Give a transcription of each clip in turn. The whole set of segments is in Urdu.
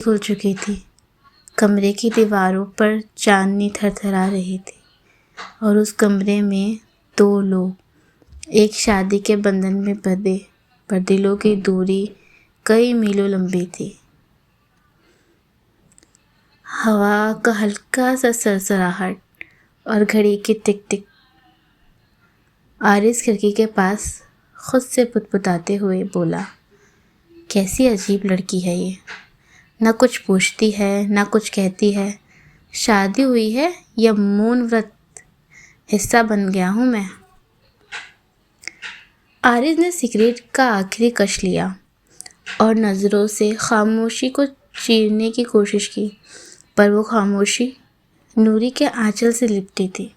کھل چکی تھی، کمرے کی دیواروں پر چاندنی تھر تھرا رہی تھی، اور اس کمرے میں دو لوگ ایک شادی کے بندھن میں بندھے، پر دلوں کی دوری کئی میلوں لمبی تھی۔ ہوا کا ہلکا سا سرسراہٹ اور گھڑی کی ٹک ٹک۔ عارض کھڑکی کے پاس خود سے پٹپٹاتے ہوئے بولا، کیسی عجیب لڑکی ہے یہ، نہ کچھ پوچھتی ہے نہ کچھ کہتی ہے۔ شادی ہوئی ہے یا مون ورت حصہ بن گیا ہوں میں؟ عارض نے سگریٹ کا آخری کش لیا اور نظروں سے خاموشی کو چیرنے کی کوشش کی، پر وہ خاموشی نوری کے آنچل سے لپٹی تھی۔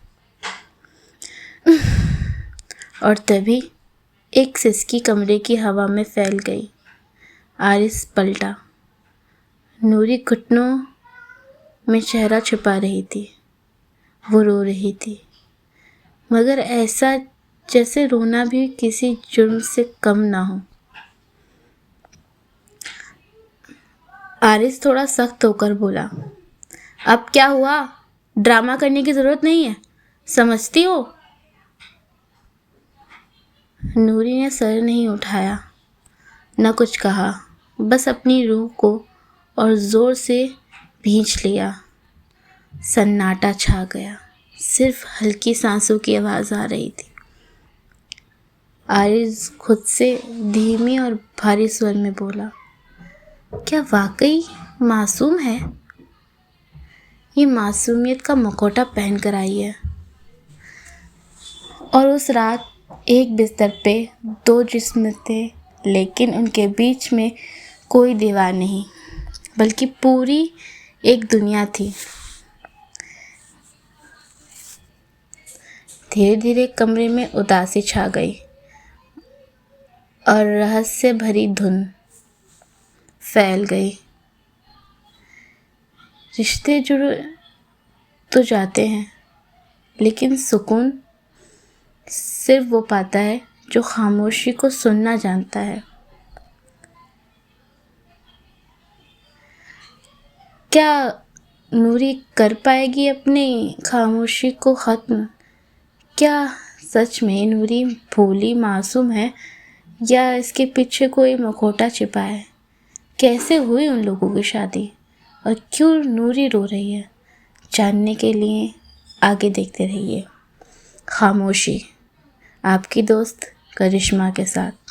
اور تبھی ایک سسکی کمرے کی ہوا میں پھیل گئی۔ عارض پلٹا، نوری گھٹنوں میں چہرہ چھپا رہی تھی۔ وہ رو رہی تھی، مگر ایسا جیسے رونا بھی کسی جرم سے کم نہ ہو۔ عارض تھوڑا سخت ہو کر بولا، اب کیا ہوا؟ ڈرامہ کرنے کی ضرورت نہیں ہے، سمجھتی ہو؟ نوری نے سر نہیں اٹھایا، نہ کچھ کہا، بس اپنی روح کو اور زور سے بھینچ لیا۔ سناٹا چھا گیا، صرف ہلکی سانسوں کی آواز آ رہی تھی۔ عارض خود سے دھیمی اور بھاری سور میں بولا، کیا واقعی معصوم ہے؟ یہ معصومیت کا مکھوٹا پہن کر آئی ہے، اور اس رات ایک بستر پہ دو جسم تھے، لیکن ان کے بیچ میں کوئی دیوار نہیں، بلکہ پوری ایک دنیا تھی۔ دھیرے دھیرے کمرے میں اداسی چھا گئی اور رہسیہ بھری دھن پھیل گئی۔ رشتے جڑ تو جاتے ہیں، لیکن سکون صرف وہ پاتا ہے جو خاموشی کو سننا جانتا ہے۔ کیا نوری کر پائے گی اپنی خاموشی کو ختم؟ کیا سچ میں نوری بھولی معصوم ہے، یا اس کے پیچھے کوئی مکھوٹا چھپا ہے؟ کیسے ہوئی ان لوگوں کی شادی، اور کیوں نوری رو رہی ہے؟ جاننے کے لیے آگے دیکھتے رہیے خاموشی، آپ کی دوست کرشمہ کے ساتھ۔